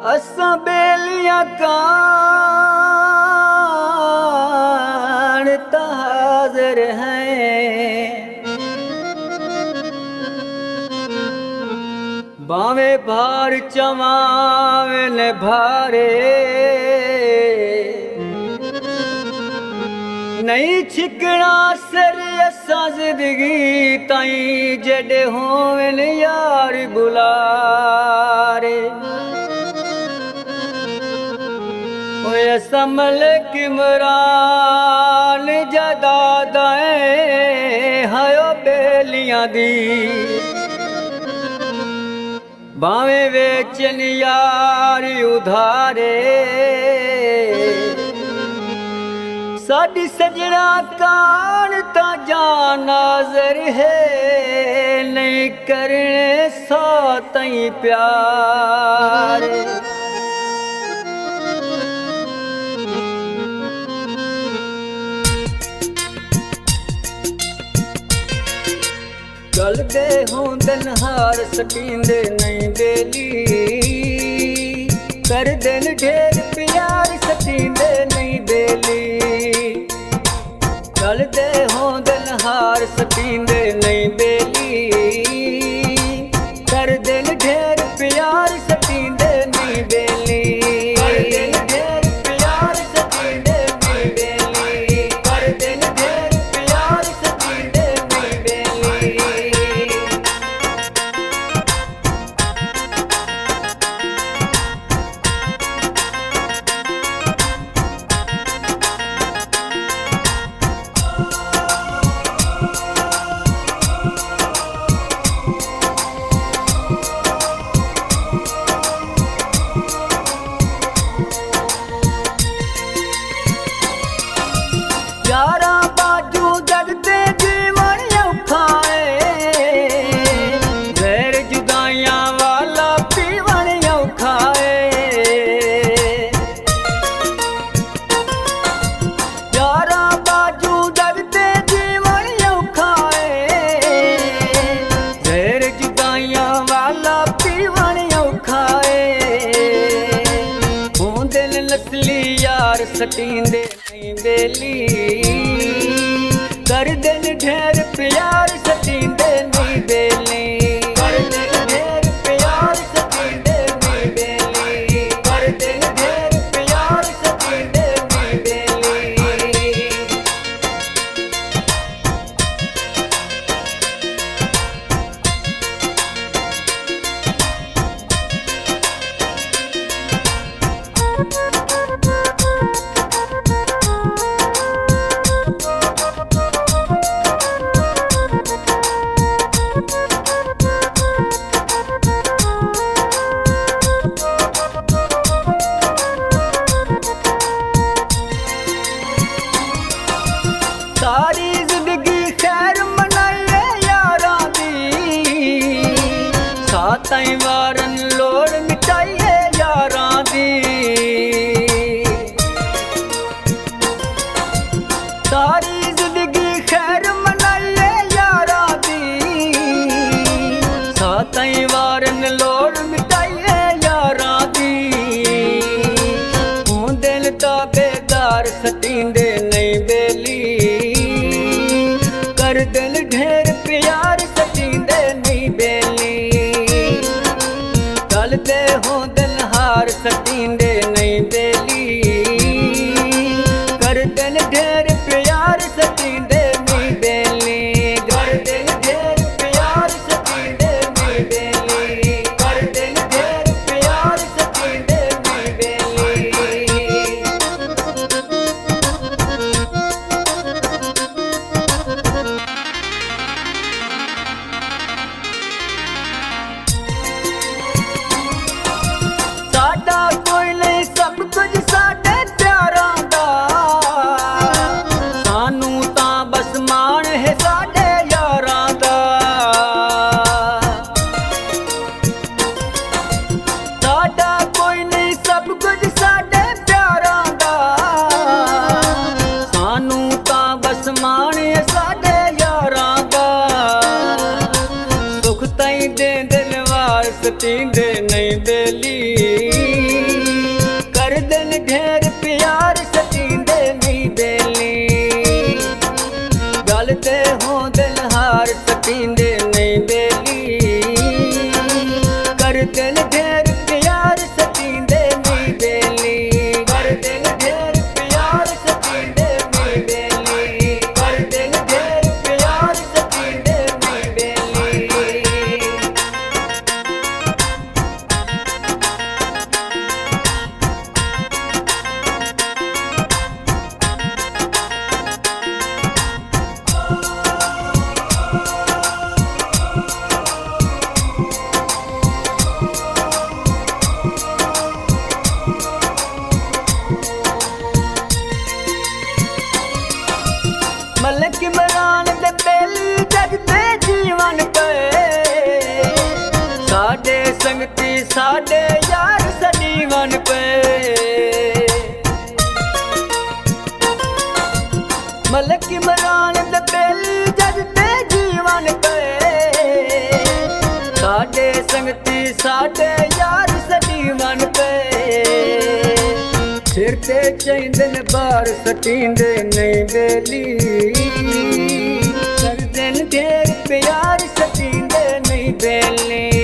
असां बेलियां कान त हाज़िर हैं, बावे भार चवावे न भारे, नहीं छिकना सिर असां ज़िंदगी ताईं जॾे होवन यार बुलारे। ओए असां मलिक इमरान जा दादा हयो बेलियां दी, बावे वेचन यार उधारे। साडी सजना कान ता जान नाज़र है, नहीं करने सा तई प्यार। गलदे होंदन हार सटींदे नहीं बेली, कर दिन ढेर प्यार सटींदे नहीं बेली। गलदे होंदन हार सटींदे नहीं बेली, कर दिन ढेर प्यार सटींदे नहीं बेली। कर दिन ढेर प्यार सटींदे नहीं बेली, कर दिन ढेर प्यार सटींदे नहीं बेली। यारा बाजू जगते जीवन औखा है, गैर जुदाइयां वाला पीवन औखा है। यारा बाजू जगते जीवन औखा है, गैर जुदाइयां वाला पीवन औखा है। होंदे नस्ली यार सटींदे नहीं बेली, कर दिन ढेर प्यार सटींदे नहीं बेली। कर दिन ढेर प्यार सटींदे नहीं बेली, कर दिन ढेर प्यार सटींदे नहीं बेली। सारी जिंदगी खैर मनाइए यारा दी, सातई वारन लोड़ मिटाइए यारा दी। सारी जिंदगी खैर मनाइए यारा दी, सातई वारन लोड़ मिटाइए यारा दी। हूं दिल ताबेदार सटींदे नहीं बेली, कर दिल ढेर प्यार सटींदे नहीं बेली। गलदे होंदन हार सटींदे नहीं बेली, कर दिल ढेर प्यार सटींदे नहीं बेली। कर दिल ढेर प्यार सटींदे नहीं बेली, कर दिल ढेर प्यार सटींदे नहीं बेली। साडा कोई नहीं सब कुछ साडे प्यारां दा, सानू तां बस मान है साडे यारां दा। साडा कोई नहीं सब कुछ साडे प्यारां दा, सानू तां बस मान है साडे यारां दा। सुख ताईं दे दिल वार सटींदे नहीं बेली, सटींदे नहीं बेली कर दिल ढेर प्यार सटींदे नहीं बेली कर दिल ढेर प्यार सटींदे नहीं बेली कर दिल ढेर प्यार सटींदे नहीं बेली मलक इमरान दे बेली जग ते जीवन पे साडे संगती साडे यार सजीवन पे मलक इमरान दे बेली जग ते जीवन पे साडे संगती साडे यार सजीवन पे सिर ते चैंदन बार सटींदे नहीं बेली कर दिल ढेर प्यार सटींदे नहीं बेली